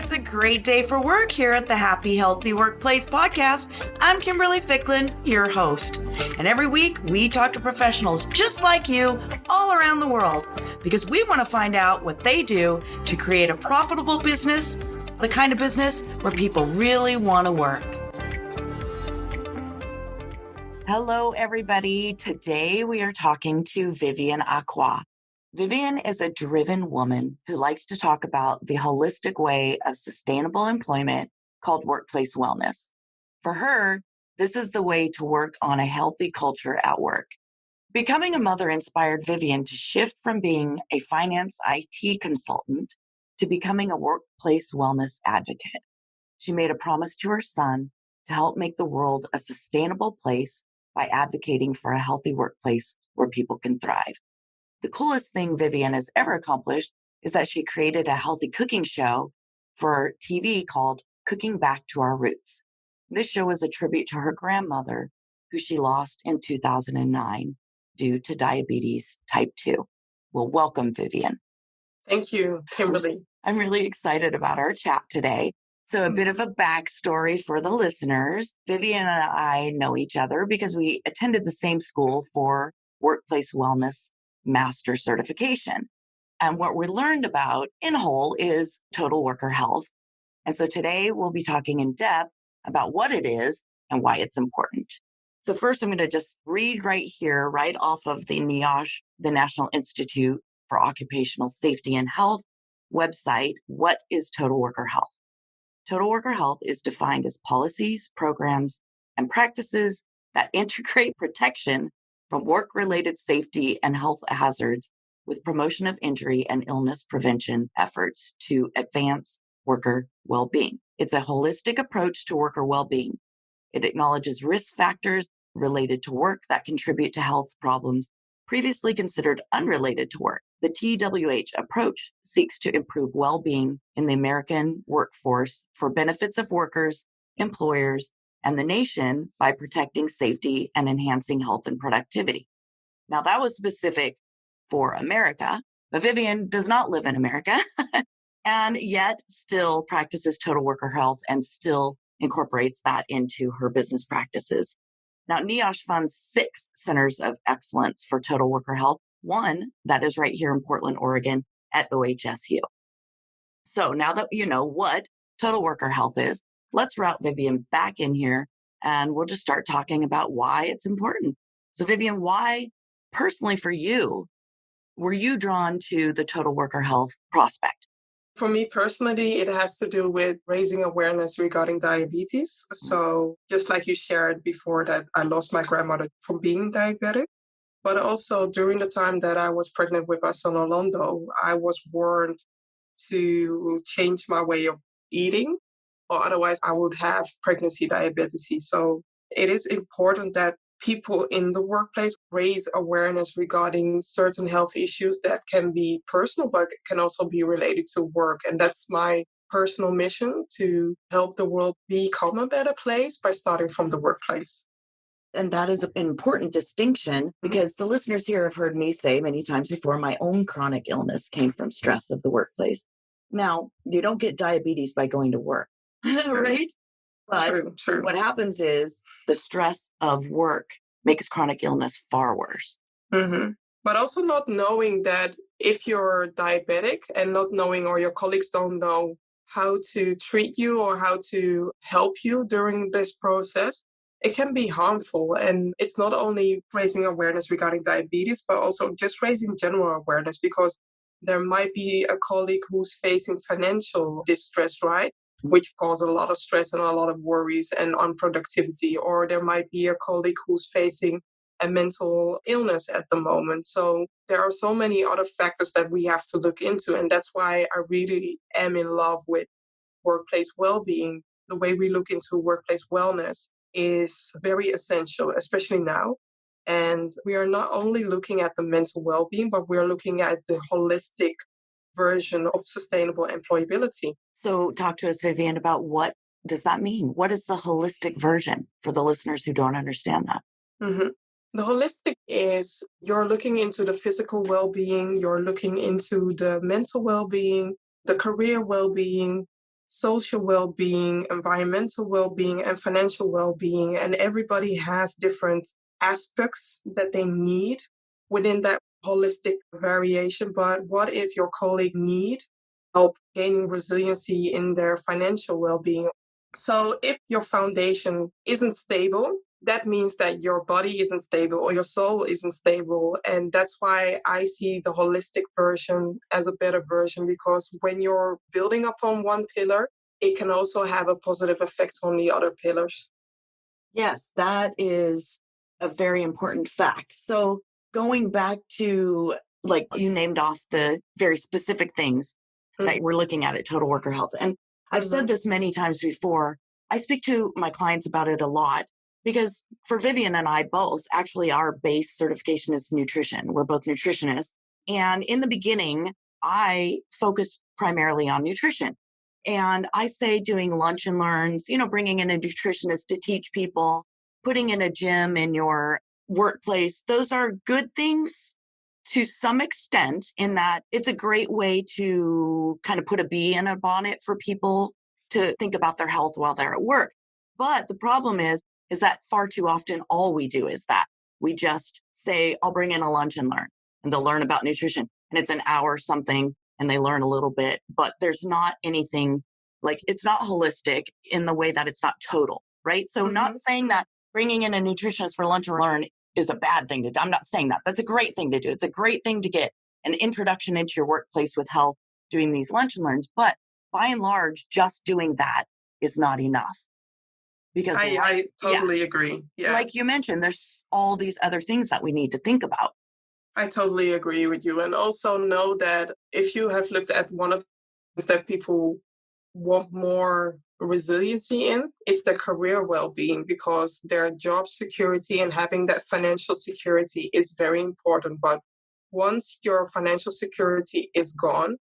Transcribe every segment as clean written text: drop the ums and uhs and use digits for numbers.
It's a great day for work here at the Happy Healthy Workplace podcast. I'm Kimberly Ficklin, your host. And every week we talk to professionals just like you all around the world because we want to find out what they do to create a profitable business, the kind of business where people really want to work. Hello, everybody. Today we are talking to Vivian Acquah. Vivian is a driven woman who likes to talk about the holistic way of sustainable employment called workplace wellness. For her, this is the way to work on a healthy culture at work. Becoming a mother inspired Vivian to shift from being a finance IT consultant to becoming a workplace wellness advocate. She made a promise to her son to help make the world a sustainable place by advocating for a healthy workplace where people can thrive. The coolest thing Vivian has ever accomplished is that she created a healthy cooking show for TV called Cooking Back to Our Roots. This show is a tribute to her grandmother, who she lost in 2009 due to diabetes type 2. Well, welcome, Vivian. Thank you, Kimberly. I'm really excited about our chat today. So a bit of a backstory for the listeners. Vivian and I know each other because we attended the same school for workplace wellness master certification. And what we learned about in whole is total worker health. And so today we'll be talking in depth about what it is and why it's important. So first, I'm going to just read right here, right off of the NIOSH, the National Institute for Occupational Safety and Health website. What is total worker health? Total worker health is defined as policies, programs, and practices that integrate protection from work-related safety and health hazards with promotion of injury and illness prevention efforts to advance worker well-being. It's a holistic approach to worker well-being. It acknowledges risk factors related to work that contribute to health problems previously considered unrelated to work. The TWH approach seeks to improve well-being in the American workforce for benefits of workers, employers, and the nation by protecting safety and enhancing health and productivity. Now, that was specific for America, but Vivian does not live in America and yet still practices total worker health and still incorporates that into her business practices. Now, NIOSH funds 6 centers of excellence for total worker health, one that is right here in Portland, Oregon at OHSU. So now that you know what total worker health is, let's route Vivian back in here and we'll just start talking about why it's important. So Vivian, why personally for you, were you drawn to the total worker health prospect? For me personally, it has to do with raising awareness regarding diabetes. So just like you shared before that I lost my grandmother from being diabetic, but also during the time that I was pregnant with my son Orlando, I was warned to change my way of eating, or otherwise I would have pregnancy diabetes. So it is important that people in the workplace raise awareness regarding certain health issues that can be personal, but can also be related to work. And that's my personal mission, to help the world become a better place by starting from the workplace. And that is an important distinction because the listeners here have heard me say many times before, my own chronic illness came from stress of the workplace. Now, you don't get diabetes by going to work, right? But True. What happens is the stress of work makes chronic illness far worse. Mm-hmm. But also not knowing that if you're diabetic and not knowing, or your colleagues don't know how to treat you or how to help you during this process, it can be harmful. And it's not only raising awareness regarding diabetes, but also just raising general awareness, because there might be a colleague who's facing financial distress, right? Which cause a lot of stress and a lot of worries and unproductivity. Or there might be a colleague who's facing a mental illness at the moment. So there are so many other factors that we have to look into. And that's why I really am in love with workplace well-being. The way we look into workplace wellness is very essential, especially now. And we are not only looking at the mental well-being, but we're looking at the holistic version of sustainable employability. So talk to us, Vivian, about what does that mean? What is the holistic version for the listeners who don't understand that? Mm-hmm. The holistic is you're looking into the physical well-being, you're looking into the mental well-being, the career well-being, social well-being, environmental well-being, and financial well-being. And everybody has different aspects that they need within that holistic variation. But what if your colleague needs help gaining resiliency in their financial well-being? So if your foundation isn't stable, that means that your body isn't stable or your soul isn't stable. And that's why I see the holistic version as a better version, because when you're building upon one pillar, it can also have a positive effect on the other pillars. Yes, that is a very important fact. So, going back to like you named off the very specific things that we're looking at Total Worker Health. And I've said Mm-hmm. this many times before. I speak to my clients about it a lot because for Vivian and I both, actually, our base certification is nutrition. We're both nutritionists. And in the beginning, I focused primarily on nutrition. And I say doing lunch and learns, bringing in a nutritionist to teach people, putting in a gym in your workplace, those are good things to some extent, in that it's a great way to kind of put a bee in a bonnet for people to think about their health while they're at work. But the problem is that far too often all we do is that we just say, I'll bring in a lunch and learn, and they'll learn about nutrition. And it's an hour something and they learn a little bit, but there's not anything, like it's not holistic in the way that it's not total, right? So not Mm-hmm. saying that bringing in a nutritionist for lunch and learn is a bad thing to do. I'm not saying that. That's a great thing to do. It's a great thing to get an introduction into your workplace with health, doing these lunch and learns. But by and large, just doing that is not enough because I yeah, totally agree. Yeah. like you mentioned, there's all these other things that we need to think about. I totally agree with you. And also know that if you have looked at one of the things that people want more resiliency in, it's their career well-being, because their job security and having that financial security is very important. But once your financial security is gone,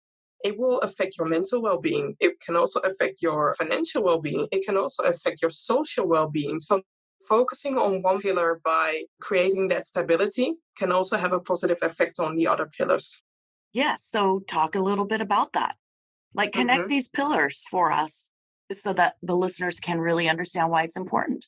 it will affect your mental well-being. It can also affect your financial well-being. It can also affect your social well-being. So focusing on one pillar by creating that stability can also have a positive effect on the other pillars. Yes. So talk a little bit about that. Like connect Mhm. these pillars for us so that the listeners can really understand why it's important.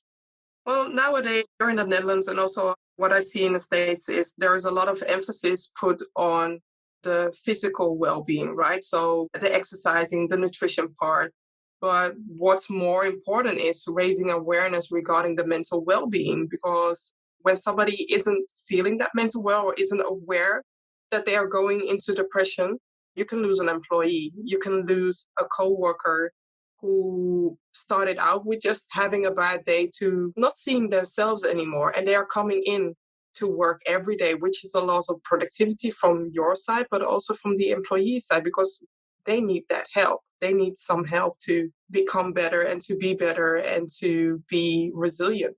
Well, nowadays, here in the Netherlands, and also what I see in the States, is there is a lot of emphasis put on the physical well-being, right? So the exercising, the nutrition part. But what's more important is raising awareness regarding the mental well-being, because when somebody isn't feeling that mental well or isn't aware that they are going into depression, you can lose an employee, you can lose a coworker who started out with just having a bad day to not seeing themselves anymore. And they are coming in to work every day, which is a loss of productivity from your side, but also from the employee side, because they need that help. They need some help to become better and to be better and to be resilient.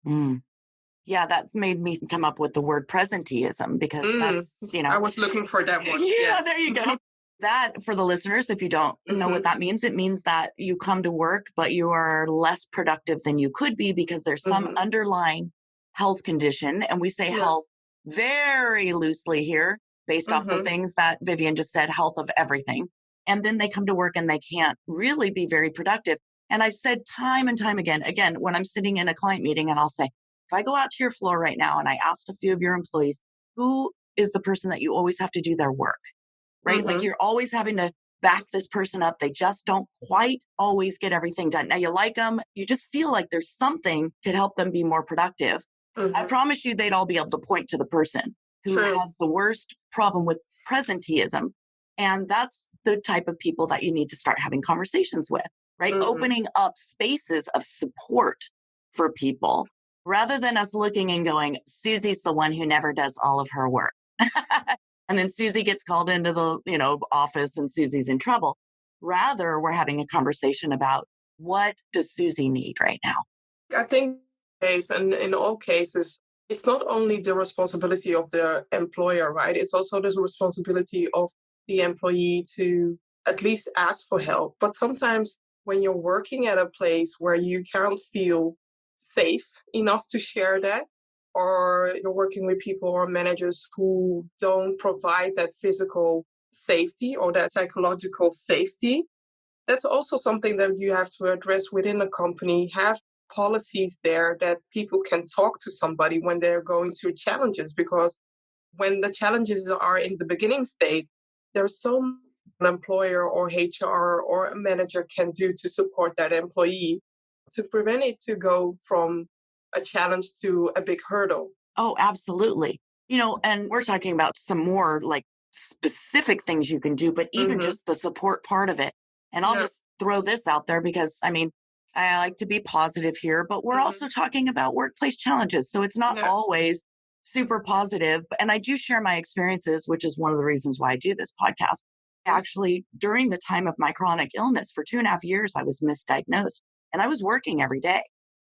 Mm. Yeah, that made me come up with the word presenteeism because Mm, that's, I was looking for that one. yeah, Yes. there you go. That, for the listeners, if you don't know what Hmm. that means, it means that you come to work, but you are less productive than you could be because there's some Hmm. underlying health condition. And we say Yeah. health very loosely here, based off the Hmm. things that Vivian just said, health of everything. And then they come to work and they can't really be very productive. And I've said time and time again, when I'm sitting in a client meeting and I'll say, if I go out to your floor right now and I asked a few of your employees, who is the person that you always have to do their work? Right? Like Hmm. you're always having to back this person up. They just don't quite always get everything done. Now you like them, you just feel like there's something could help them be more productive. I Hmm. promise you, they'd all be able to point to the person who True. has the worst problem with presenteeism. And that's the type of people that you need to start having conversations with, right? Hmm. Opening up spaces of support for people rather than us looking and going, Susie's the one who never does all of her work. And then Susie gets called into the, office and Susie's in trouble. Rather, we're having a conversation about what does Susie need right now? I think case and in all cases, it's not only the responsibility of the employer, right? It's also the responsibility of the employee to at least ask for help. But sometimes when you're working at a place where you can't feel safe enough to share that, or you're working with people or managers who don't provide that physical safety or that psychological safety, That's also something that you have to address within a company. Have policies there that people can talk to somebody when they're going through challenges, because when the challenges are in the beginning state, there's so much an employer or HR or a manager can do to support that employee to prevent it to go from a challenge to a big hurdle. Oh, absolutely. And we're talking about some more like specific things you can do, but even Hmm. just the support part of it. And I'll Yeah. just throw this out there because I like to be positive here, but we're Hmm. also talking about workplace challenges. So it's not Yeah. always super positive. And I do share my experiences, which is one of the reasons why I do this podcast. Actually, during the time of my chronic illness for 2.5 years, I was misdiagnosed and I was working every day.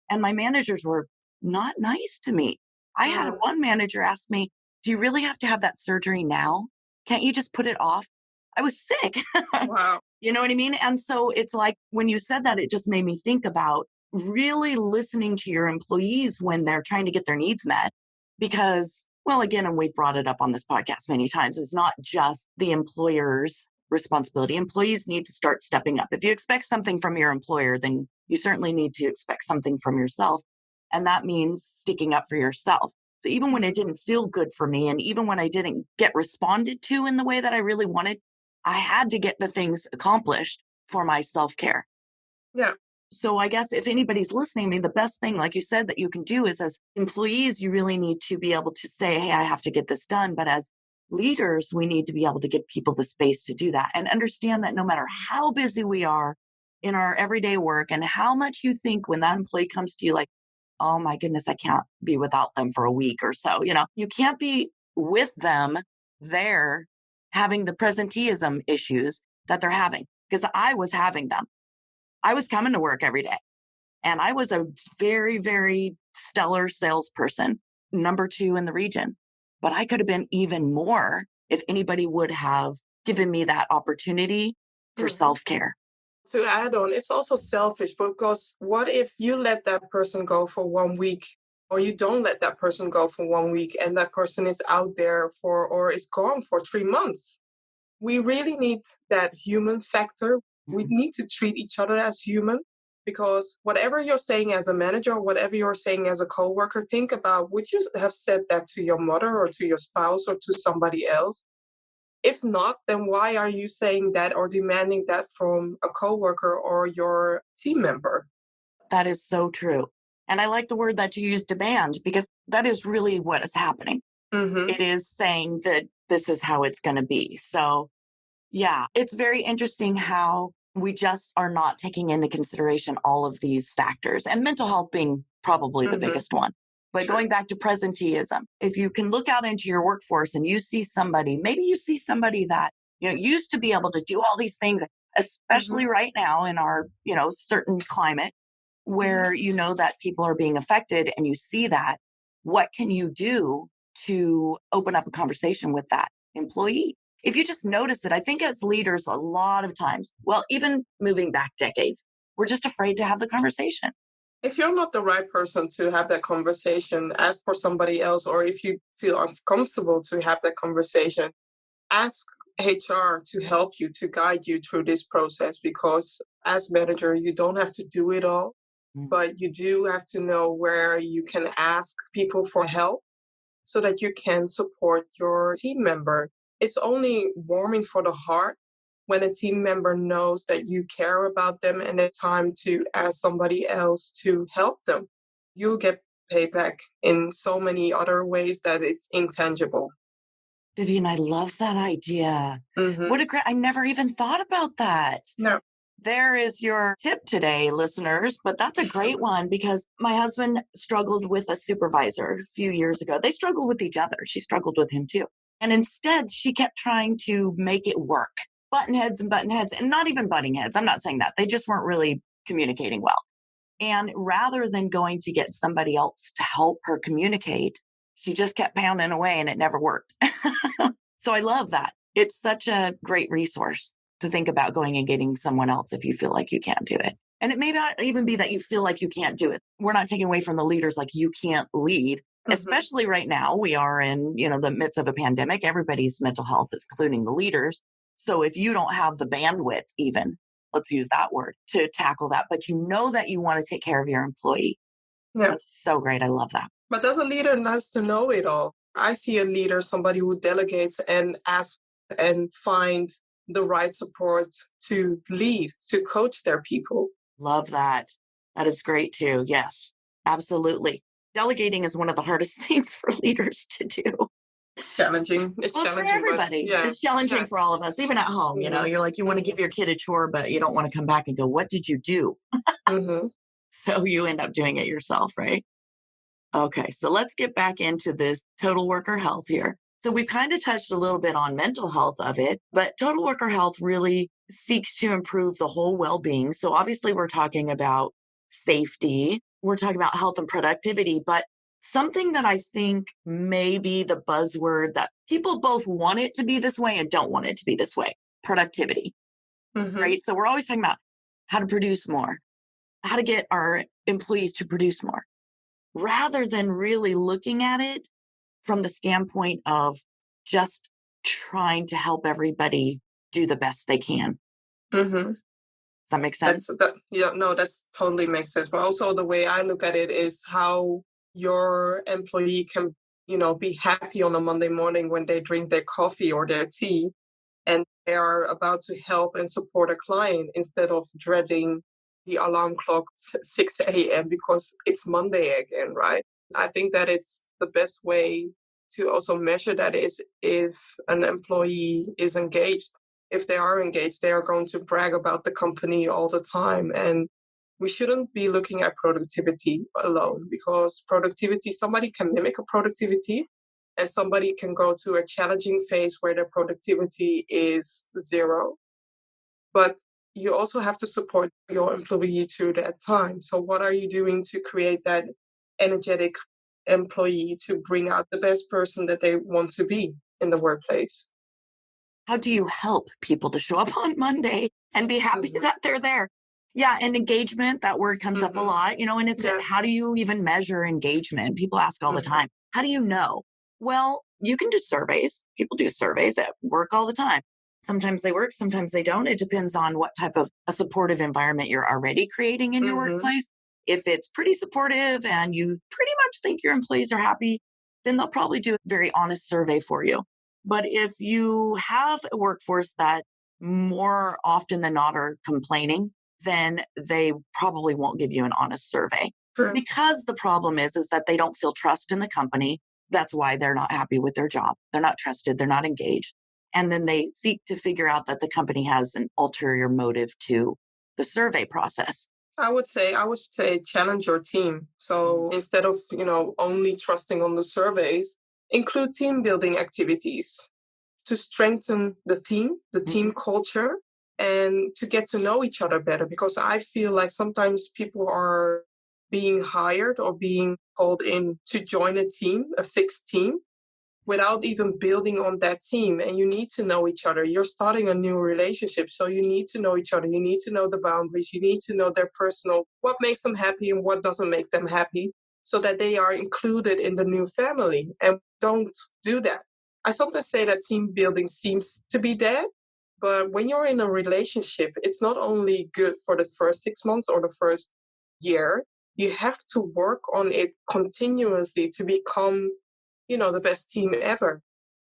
And my managers were not nice to me. I had Mm. one manager ask me, "Do you really have to have that surgery now? Can't you just put it off?" I was sick. Wow. You know what I mean? And so it's like when you said that, it just made me think about really listening to your employees when they're trying to get their needs met. Because, well, again, and we've brought it up on this podcast many times, it's not just the employer's responsibility. Employees need to start stepping up. If you expect something from your employer, then you certainly need to expect something from yourself. And that means sticking up for yourself. So even when it didn't feel good for me, and even when I didn't get responded to in the way that I really wanted, I had to get the things accomplished for my self care. Yeah. So I guess if anybody's listening to me, the best thing, like you said, that you can do is as employees, you really need to be able to say, hey, I have to get this done. But as leaders, we need to be able to give people the space to do that and understand that no matter how busy we are in our everyday work and how much you think when that employee comes to you, like, oh my goodness, I can't be without them for a week or so, you can't be with them there having the presenteeism issues that they're having because I was having them. I was coming to work every day. And I was a very, very stellar salesperson, number 2 in the region. But I could have been even more if anybody would have given me that opportunity for Hmm. self care. To add on, it's also selfish because what if you let that person go for 1 week, or you don't let that person go for 1 week, and that person is out there for or is gone for 3 months? We really need that human factor. We Mhm. need to treat each other as human, because whatever you're saying as a manager, whatever you're saying as a coworker, think about, would you have said that to your mother or to your spouse or to somebody else? If not, then why are you saying that or demanding that from a coworker or your team member? That is so true. And I like the word that you used, demand, because that is really what is happening. Mm-hmm. It is saying that this is how it's going to be. So yeah, it's very interesting how we just are not taking into consideration all of these factors, and mental health being probably the Mm-hmm. biggest one. But True. going back to presenteeism, if you can look out into your workforce and you see somebody, maybe you see somebody that used to be able to do all these things, Mm-hmm. especially right now in our certain climate Mm-hmm. where you know that people are being affected, and you see that, what can you do to open up a conversation with that employee? If you just notice it, I think as leaders, a lot of times, well, even moving back decades, we're just afraid to have the conversation. If you're not the right person to have that conversation, ask for somebody else. Or if you feel uncomfortable to have that conversation, ask HR to help you, to guide you through this process, because as manager, you don't have to do it all, Mm. but you do have to know where you can ask people for help so that you can support your team member. It's only warming for the heart when a team member knows that you care about them and it's time to ask somebody else to help them. You'll get payback in so many other ways that it's intangible. Vivian, I love that idea. Hmm. What a great, I never even thought about that. No. There is your tip today, listeners, but that's a great one because my husband struggled with a supervisor a few years ago. They struggled with each other. She struggled with him too. And instead, she kept trying to make it work. Button heads, and not even butting heads. I'm not saying that. They just weren't really communicating well. And rather than going to get somebody else to help her communicate, she just kept pounding away and it never worked. So I love that. It's such a great resource to think about going and getting someone else if you feel like you can't do it. And it may not even be that you feel like you can't do it. We're not taking away from the leaders like you can't lead, Hmm. especially right now. We are in, the midst of a pandemic. Everybody's mental health is including the leaders. So if you don't have the bandwidth even let's use that word, to tackle that. But you know that you want to take care of your employee. Yeah. That's so great. I love that. But as a leader has to know it all. I see a leader, somebody who delegates and asks and find the right support to lead, to coach their people. Love that. That is great too. Yes, absolutely. Delegating is one of the hardest things for leaders to do. It's challenging. It's Well, it's for challenging, but everybody. yeah. It's challenging Yeah. for all of us, even at home. Mhm. You're like, you want to give your kid a chore, but you don't want to come back and go, what did you do? Mm-hmm. So you end up doing it yourself, right? Okay, so let's get back into this total worker health here. So we've kind of touched a little bit on mental health of it, but total worker health really seeks to improve the whole well being. So obviously, we're talking about safety, we're talking about health and productivity, but something that I think may be the buzzword that people both want it to be this way and don't want it to be this way: productivity, Mm-hmm. right? So we're always talking about how to produce more, how to get our employees to produce more, rather than really looking at it from the standpoint of just trying to help everybody do the best they can. Mm-hmm. Does that make sense? That's totally makes sense. But also the way I look at it is how your employee can, be happy on a Monday morning when they drink their coffee or their tea and they are about to help and support a client instead of dreading the alarm clock 6 a.m. because it's Monday again, right? I think that it's the best way to also measure that is if an employee is engaged. If they are engaged, they are going to brag about the company all the time. And we shouldn't be looking at productivity alone because productivity, somebody can mimic a productivity and somebody can go to a challenging phase where their productivity is zero. But you also have to support your employee through that time. So, what are you doing to create that energetic employee to bring out the best person that they want to be in the workplace? How do you help people to show up on Monday and be happy Mm-hmm. that they're there? Yeah, and engagement, that word comes up a Mm-hmm. lot, and Yeah. how do you even measure engagement? People ask all the Mm-hmm. time, how do you know? Well, you can do surveys. People do surveys at work all the time. Sometimes they work, sometimes they don't. It depends on what type of a supportive environment you're already creating in your Mm-hmm. workplace. If it's pretty supportive and you pretty much think your employees are happy, then they'll probably do a very honest survey for you. But if you have a workforce that more often than not are complaining, then they probably won't give you an honest survey. True. Because the problem is that they don't feel trust in the company. That's why they're not happy with their job. They're not trusted, they're not engaged. And then they seek to figure out that the company has an ulterior motive to the survey process. I would say challenge your team. So instead of, only trusting on the surveys, include team building activities to strengthen the team Mhm. culture, and to get to know each other better. Because I feel like sometimes people are being hired or being called in to join a team, a fixed team, without even building on that team. And you need to know each other. You're starting a new relationship. So you need to know each other. You need to know the boundaries. You need to know their personal, what makes them happy and what doesn't make them happy, so that they are included in the new family. And don't do that. I sometimes say that team building seems to be dead. But when you're in a relationship, it's not only good for the first 6 months or the first year. You have to work on it continuously to become, the best team ever.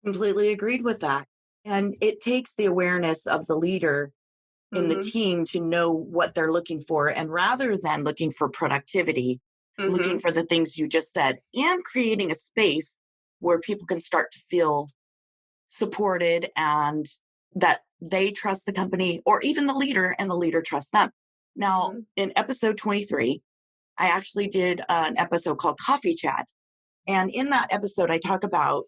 Completely agreed with that. And it takes the awareness of the leader in the Mhm. team to know what they're looking for. And rather than looking for productivity, looking Mhm. for the things you just said and creating a space where people can start to feel supported and that they trust the company or even the leader and the leader trusts them. Now, Mhm. in episode 23, I actually did an episode called Coffee Chat. And in that episode, I talk about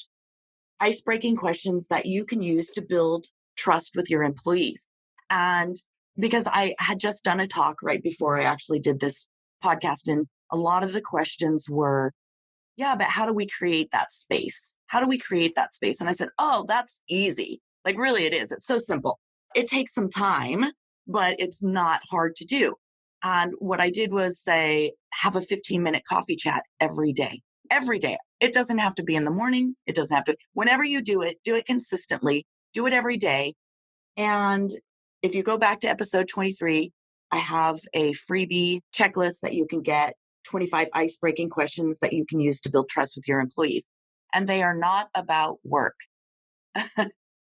ice breaking questions that you can use to build trust with your employees. And because I had just done a talk right before I actually did this podcast, and a lot of the questions were, yeah, but how do we create that space? How do we create that space? And I said, oh, that's easy. Like, really, it is. It's so simple. It takes some time, but it's not hard to do. And what I did was say, have a 15-minute coffee chat every day. Every day. It doesn't have to be in the morning. It doesn't have to, whenever you do it consistently, do it every day. And If you go back to episode 23, I have a freebie checklist that you can get, 25 ice-breaking questions that you can use to build trust with your employees. And they are not about work.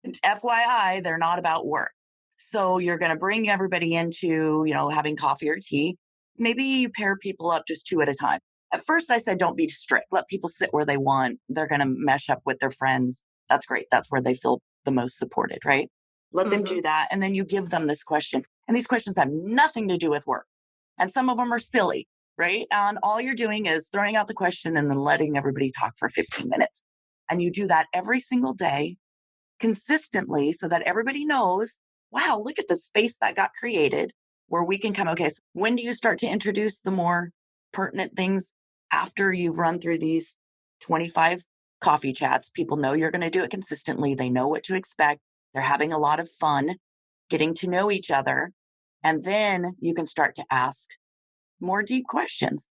FYI, they're not about work. So you're going to bring everybody into, having coffee or tea. Maybe you pair people up just 2 at a time. At first, I said, don't be strict. Let people sit where they want. They're going to mesh up with their friends. That's great. That's where they feel the most supported, right? Let them do that. And then you give them this question. And these questions have nothing to do with work. And some of them are silly, right? And all you're doing is throwing out the question and then letting everybody talk for 15 minutes. And you do that every single day consistently so that everybody knows, wow, look at the space that got created where we can come. Okay, so when do you start to introduce the more pertinent things after you've run through these 25 coffee chats? People know you're going to do it consistently. They know what to expect. They're having a lot of fun getting to know each other. And then you can start to ask more deep questions.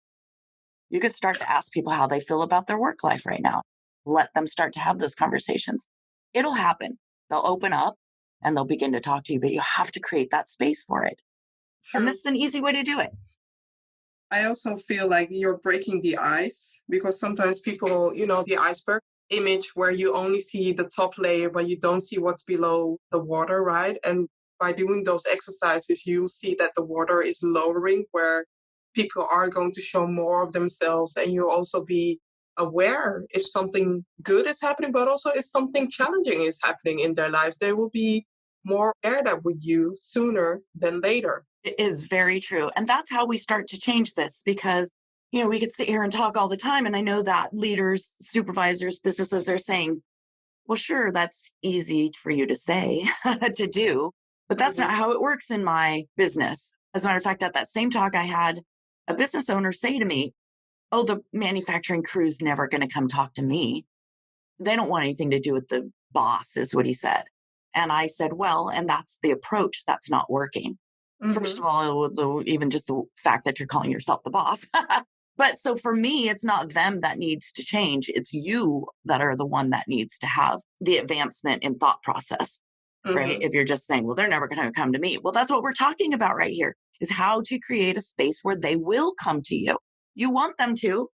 You can start to ask people how they feel about their work life right now. Let them start to have those conversations. It'll happen. They'll open up and they'll begin to talk to you, but you have to create that space for it. Sure. And this is an easy way to do it. I also feel like you're breaking the ice because sometimes people, the iceberg image where you only see the top layer, but you don't see what's below the water, right? And by doing those exercises, you see that the water is lowering where people are going to show more of themselves, and you'll also be aware if something good is happening, but also if something challenging is happening in their lives. They will be more paired up with you sooner than later. It is very true. And that's how we start to change this because, we could sit here and talk all the time. And I know that leaders, supervisors, businesses are saying, well, sure, that's easy for you to say, to do, but that's not how it works in my business. As a matter of fact, at that same talk, I had a business owner say to me, oh, the manufacturing crew's never going to come talk to me. They don't want anything to do with the boss, is what he said. And I said, well, and that's the approach that's not working. First of all, even just the fact that you're calling yourself the boss. But so for me, it's not them that needs to change. It's you that are the one that needs to have the advancement in thought process, right? If you're just saying, well, they're never going to come to me. Well, that's what we're talking about right here is how to create a space where they will come to you. You want them to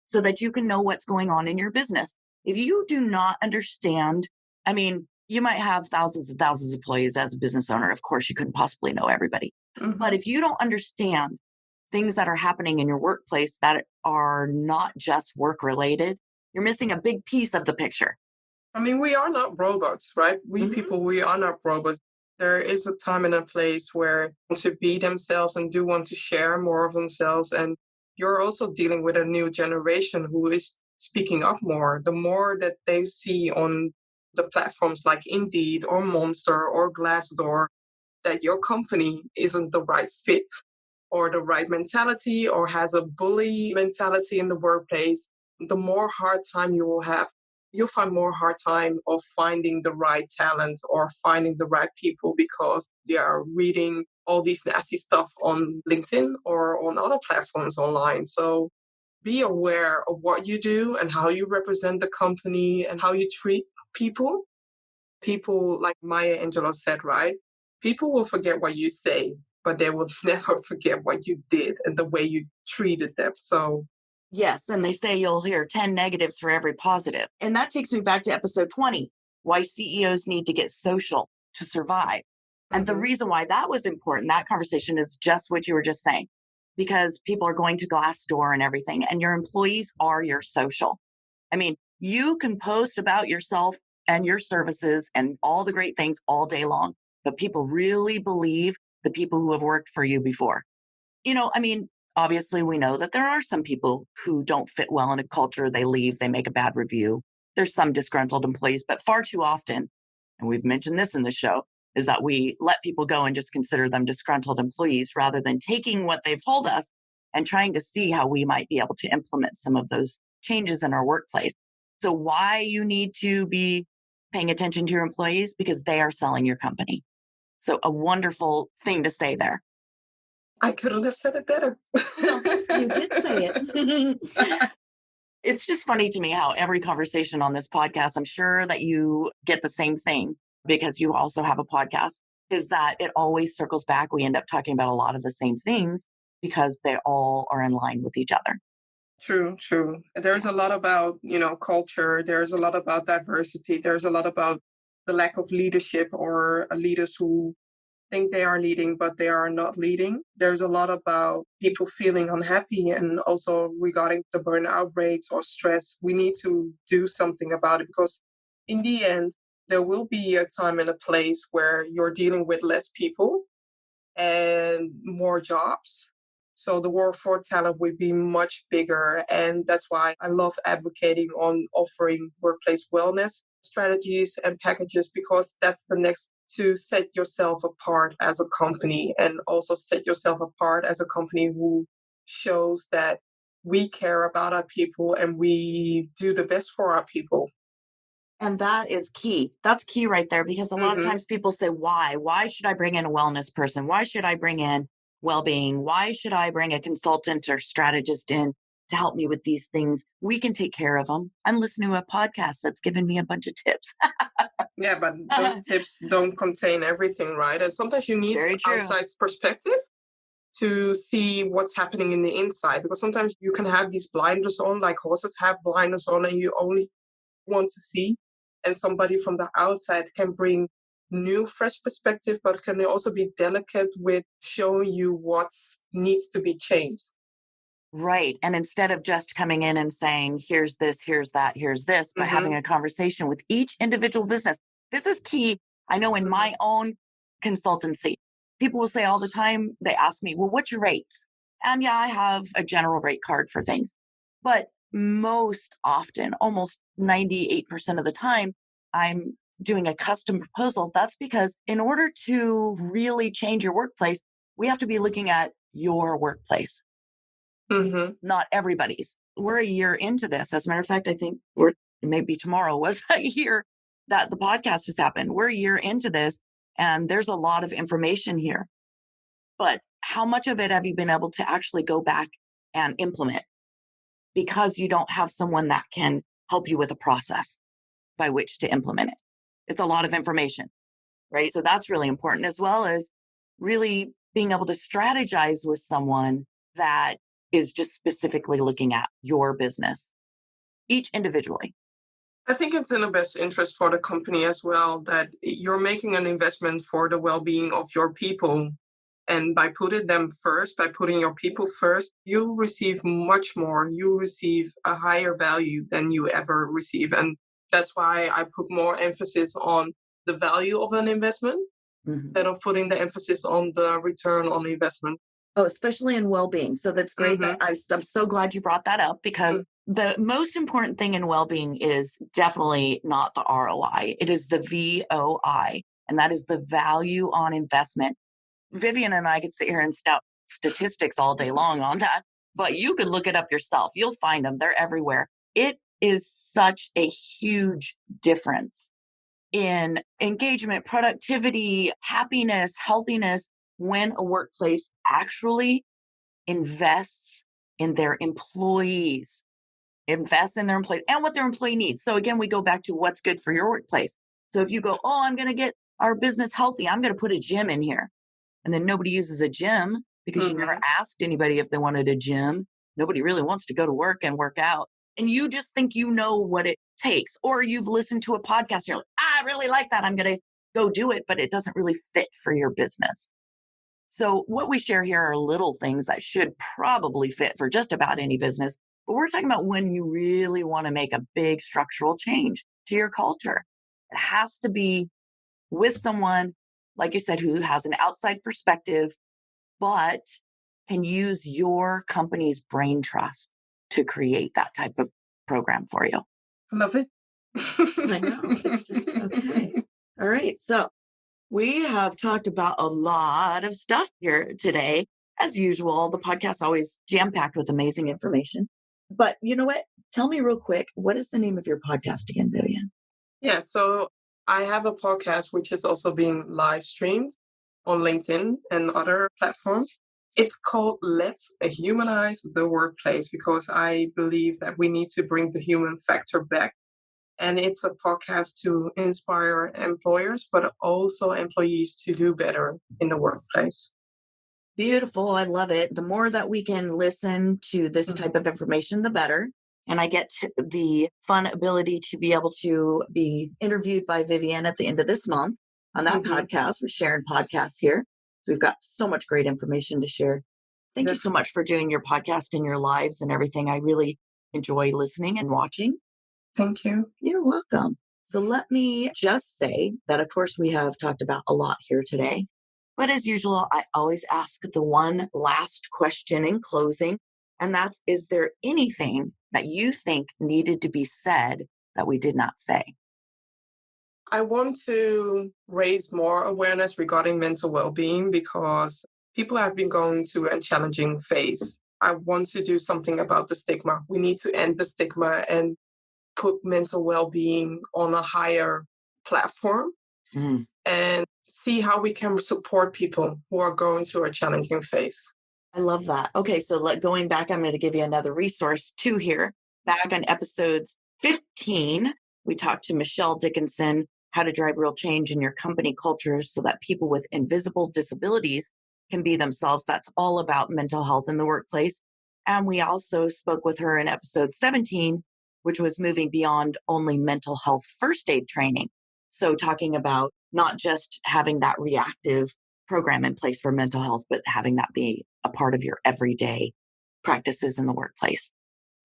so that you can know what's going on in your business. If you do not understand, you might have thousands and thousands of employees as a business owner. Of course, you couldn't possibly know everybody. But if you don't understand things that are happening in your workplace that are not just work related, you're missing a big piece of the picture. We are not robots, right? We are not robots. There is a time and a place where to be themselves and do want to share more of themselves. And you're also dealing with a new generation who is speaking up more. The more that they see on the platforms like Indeed or Monster or Glassdoor that your company isn't the right fit or the right mentality or has a bully mentality in the workplace, the more hard time you will have. You'll find more hard time of finding the right talent or finding the right people because they are reading all these nasty stuff on LinkedIn or on other platforms online. So be aware of what you do and how you represent the company and how you treat people. People, like Maya Angelou said, right? People will forget what you say, but they will never forget what you did and the way you treated them. So, yes. And they say you'll hear 10 negatives for every positive. And that takes me back to episode 20, why CEOs need to get social to survive. And the reason why that was important, that conversation is just what you were just saying, because people are going to Glassdoor and everything, and your employees are your social. You can post about yourself and your services and all the great things all day long, but people really believe the people who have worked for you before. Obviously we know that there are some people who don't fit well in a culture. They leave, they make a bad review. There's some disgruntled employees, but far too often, and we've mentioned this in the show, is that we let people go and just consider them disgruntled employees rather than taking what they've told us and trying to see how we might be able to implement some of those changes in our workplace. So why you need to be paying attention to your employees? Because they are selling your company. So a wonderful thing to say there. I couldn't have said it better. You did say it. It's just funny to me how every conversation on this podcast, I'm sure that you get the same thing because you also have a podcast, is that it always circles back. We end up talking about a lot of the same things because they all are in line with each other. True, true. There's a lot about, culture. There's a lot about diversity. There's a lot about the lack of leadership or leaders who think they are leading, but they are not leading. There's a lot about people feeling unhappy and also regarding the burnout rates or stress. We need to do something about it because in the end, there will be a time and a place where you're dealing with less people and more jobs. So the war for talent will be much bigger. And that's why I love advocating on offering workplace wellness strategies and packages, because that's the next to set yourself apart as a company and also set yourself apart as a company who shows that we care about our people and we do the best for our people. And that is key. That's key right there, because a lot of Mm-hmm. times people say, why? Why should I bring in a wellness person? Why should I bring in well-being? Why should I bring a consultant or strategist in to help me with these things? We can take care of them. I'm listening to a podcast that's given me a bunch of tips. Yeah, but those tips don't contain everything, right? And sometimes you need Very true. outside perspective to see what's happening in the inside, because sometimes you can have these blinders on, like horses have blinders on, and you only want to see, and somebody from the outside can bring new fresh perspective, but can also be delicate with showing you what needs to be changed. Right. And instead of just coming in and saying, here's this, here's that, here's this, but having Mm-hmm. a conversation with each individual business. This is key. I know in my own consultancy, people will say all the time, they ask me, well, what's your rates? And yeah, I have a general rate card for things. But most often, almost 98% of the time, I'm doing a custom proposal. That's because in order to really change your workplace, we have to be looking at your workplace, Mm-hmm. not everybody's. We're a year into this. As a matter of fact, I think maybe tomorrow was a year that the podcast has happened. We're a year into this, and there's a lot of information here. But how much of it have you been able to actually go back and implement? Because you don't have someone that can help you with a process by which to implement it. It's a lot of information, right? So that's really important, as well as really being able to strategize with someone that is just specifically looking at your business, each individually. I think it's in the best interest for the company as well that you're making an investment for the well-being of your people. And by putting them first, by putting your people first, you receive much more. You receive a higher value than you ever receive. And that's why I put more emphasis on the value of an investment instead of putting the emphasis on the return on investment. Oh, especially in well-being. So that's great. Mm-hmm. I'm so glad you brought that up, because the most important thing in well-being is definitely not the ROI. It is the VOI, and that is the value on investment. Vivian and I could sit here and stout statistics all day long on that, but you could look it up yourself. You'll find them. They're everywhere. It is such a huge difference in engagement, productivity, happiness, healthiness, when a workplace actually invests in their employees, invests in their employees and what their employee needs. So again, we go back to what's good for your workplace. So if you go, oh, I'm going to get our business healthy, I'm going to put a gym in here. And then nobody uses a gym because you never asked anybody if they wanted a gym. Nobody really wants to go to work and work out. And you just think you know what it takes. Or you've listened to a podcast and you're like, I really like that, I'm going to go do it, but it doesn't really fit for your business. So what we share here are little things that should probably fit for just about any business. But we're talking about when you really want to make a big structural change to your culture. It has to be with someone, like you said, who has an outside perspective, but can use your company's brain trust to create that type of program for you. I love it. I know. It's just okay. All right. So we have talked about a lot of stuff here today. As usual, the podcast always jam-packed with amazing information. But you know what? Tell me real quick, what is the name of your podcast again, Vivian? Yeah, so I have a podcast which is also being live streamed on LinkedIn and other platforms. It's called Let's Humanize the Workplace, because I believe that we need to bring the human factor back And it's a podcast to inspire employers, but also employees to do better in the workplace. Beautiful. I love it. The more that we can listen to this type of information, the better. And I get the fun ability to be able to be interviewed by Vivian at the end of this month on that podcast. We're sharing podcasts here. So we've got so much great information to share. Thank you so much for doing your podcast and your lives and everything. I really enjoy listening and watching. Thank you. You're welcome. So let me just say that, of course, we have talked about a lot here today. But as usual, I always ask the one last question in closing, and that's, is there anything that you think needed to be said that we did not say? I want to raise more awareness regarding mental well-being because people have been going through a challenging phase. I want to do something about the stigma. We need to end the stigma and put mental well-being on a higher platform and see how we can support people who are going through a challenging phase. I love that. Okay, so going back, I'm going to give you another resource too here. Back on episodes 15, we talked to Michelle Dickinson, how to drive real change in your company cultures so that people with invisible disabilities can be themselves. That's all about mental health in the workplace. And we also spoke with her in episode 17, which was moving beyond only mental health first aid training. So talking about not just having that reactive program in place for mental health, but having that be a part of your everyday practices in the workplace.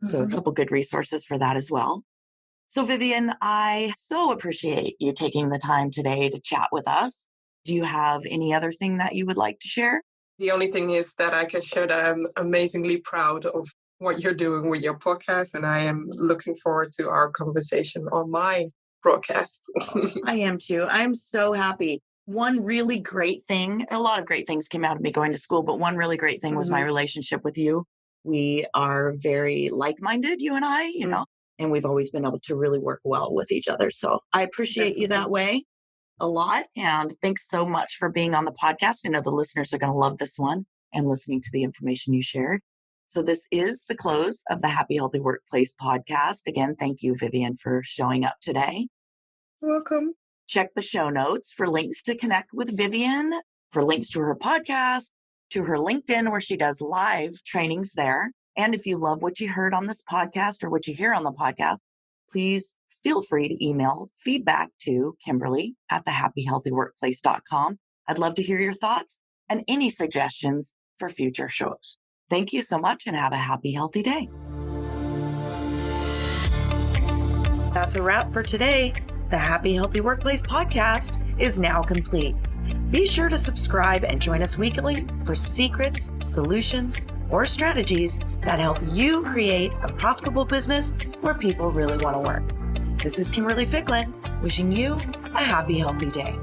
So a couple good resources for that as well. So Vivian, I so appreciate you taking the time today to chat with us. Do you have any other thing that you would like to share? The only thing is that I can share that I'm amazingly proud of what you're doing with your podcast, and I am looking forward to our conversation on my broadcast. I am too. I'm so happy. One really great thing, a lot of great things came out of me going to school, but one really great thing was my relationship with you. We are very like-minded, you and I, you know, and we've always been able to really work well with each other. So I appreciate you that way a lot. And thanks so much for being on the podcast. I know the listeners are going to love this one and listening to the information you shared. So this is the close of the Happy Healthy Workplace podcast. Again, thank you, Vivian, for showing up today. You're welcome. Check the show notes for links to connect with Vivian, for links to her podcast, to her LinkedIn, where she does live trainings there. And if you love what you heard on this podcast or what you hear on the podcast, please feel free to email feedback to Kimberly at thehappyhealthyworkplace.com. I'd love to hear your thoughts and any suggestions for future shows. Thank you so much and have a happy, healthy day. That's a wrap for today. The Happy Healthy Workplace podcast is now complete. Be sure to subscribe and join us weekly for secrets, solutions, or strategies that help you create a profitable business where people really want to work. This is Kimberly Ficklin, wishing you a happy, healthy day.